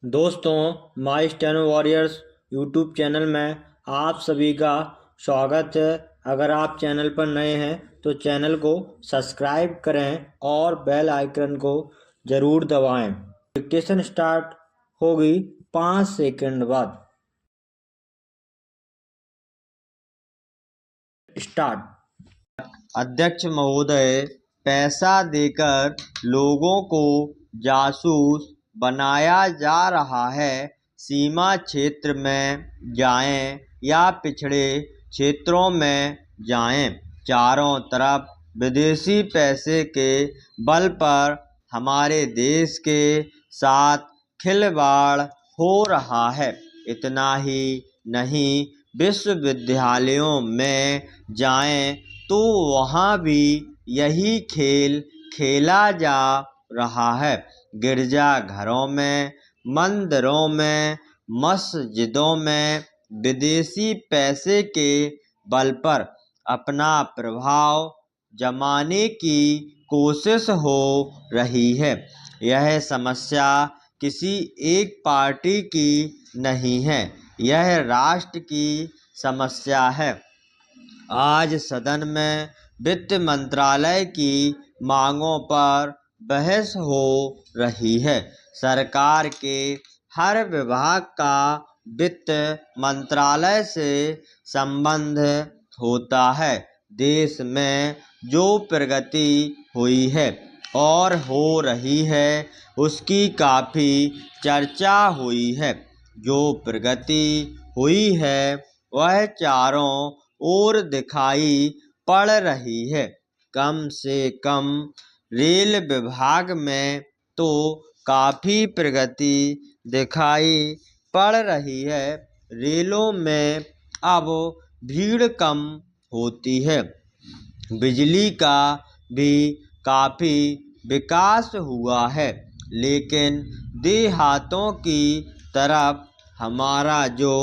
दोस्तों, माई steno warriors YouTube channel में आप सभी का स्वागत है। अगर आप चैनल पर नए हैं तो चैनल को सब्सक्राइब करें और बेल आइकन को ज़रूर दबाएं। डिक्टेशन स्टार्ट होगी 5 सेकंड बाद। स्टार्ट। अध्यक्ष महोदय, पैसा देकर लोगों को जासूस बनाया जा रहा है। सीमा क्षेत्र में जाएं या पिछड़े क्षेत्रों में जाएं, चारों तरफ विदेशी पैसे के बल पर हमारे देश के साथ खिलवाड़ हो रहा है। इतना ही नहीं, विश्वविद्यालयों में जाएं तो वहाँ भी यही खेल खेला जा रहा है। गिरजाघरों में, मंदिरों में, मस्जिदों में विदेशी पैसे के बल पर अपना प्रभाव जमाने की कोशिश हो रही है। यह समस्या किसी एक पार्टी की नहीं है, यह राष्ट्र की समस्या है। आज सदन में वित्त मंत्रालय की मांगों पर बहस हो रही है। सरकार के हर विभाग का वित्त मंत्रालय से संबंध होता है। देश में जो प्रगति हुई है और हो रही है उसकी काफ़ी चर्चा हुई है। जो प्रगति हुई है वह चारों ओर दिखाई पड़ रही है। कम से कम रेल विभाग में तो काफ़ी प्रगति दिखाई पड़ रही है। रेलों में अब भीड़ कम होती है। बिजली का भी काफ़ी विकास हुआ है, लेकिन देहातों की तरफ हमारा जो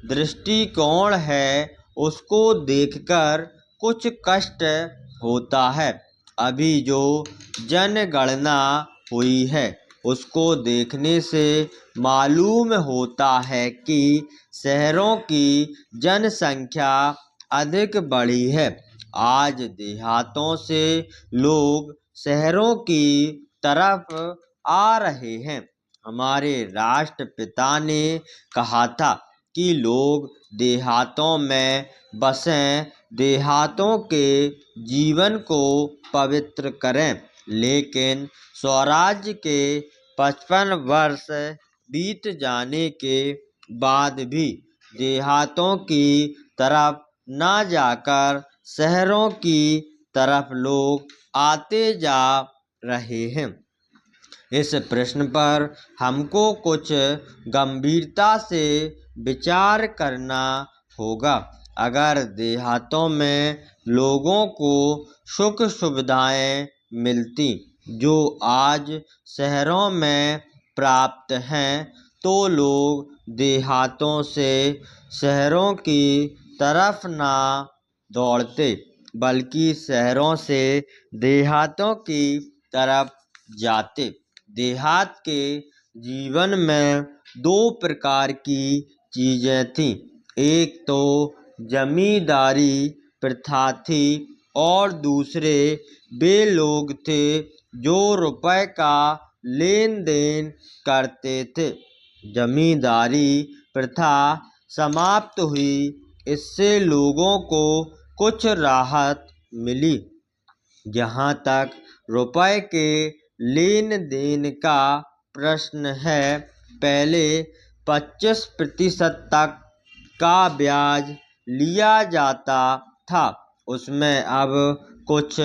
दृष्टिकोण है उसको देखकर कुछ कष्ट होता है। अभी जो जनगणना हुई है उसको देखने से मालूम होता है कि शहरों की जनसंख्या अधिक बढ़ी है। आज देहातों से लोग शहरों की तरफ आ रहे हैं। हमारे राष्ट्रपिता ने कहा था कि लोग देहातों में बसें, देहातों के जीवन को पवित्र करें। लेकिन स्वराज्य के 55 वर्ष बीत जाने के बाद भी देहातों की तरफ न जाकर शहरों की तरफ लोग आते जा रहे हैं। इस प्रश्न पर हमको कुछ गंभीरता से विचार करना होगा। अगर देहातों में लोगों को सुख सुविधाएं मिलती जो आज शहरों में प्राप्त हैं, तो लोग देहातों से शहरों की तरफ ना दौड़ते, बल्कि शहरों से देहातों की तरफ जाते। देहात के जीवन में दो प्रकार की चीज़ें थीं। एक तो जमींदारी प्रथा थी और दूसरे वे लोग थे जो रुपए का लेन देन करते थे। जमींदारी प्रथा समाप्त हुई, इससे लोगों को कुछ राहत मिली। जहाँ तक रुपए के लेन देन का प्रश्न है, पहले 25% तक का ब्याज लिया जाता था, उसमें अब कुछ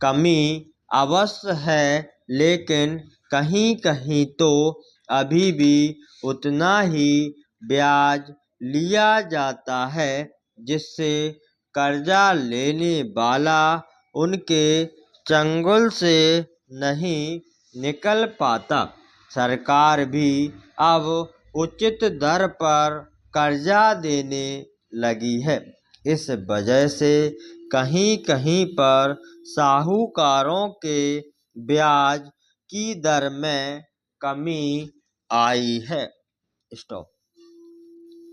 कमी अवश्य है, लेकिन कहीं कहीं तो अभी भी उतना ही ब्याज लिया जाता है, जिससे कर्जा लेने वाला उनके चंगुल से नहीं निकल पाता। सरकार भी अब उचित दर पर कर्जा देने लगी है। इस वजह से कहीं कहीं पर साहूकारों के ब्याज की दर में कमी आई है। स्टॉप।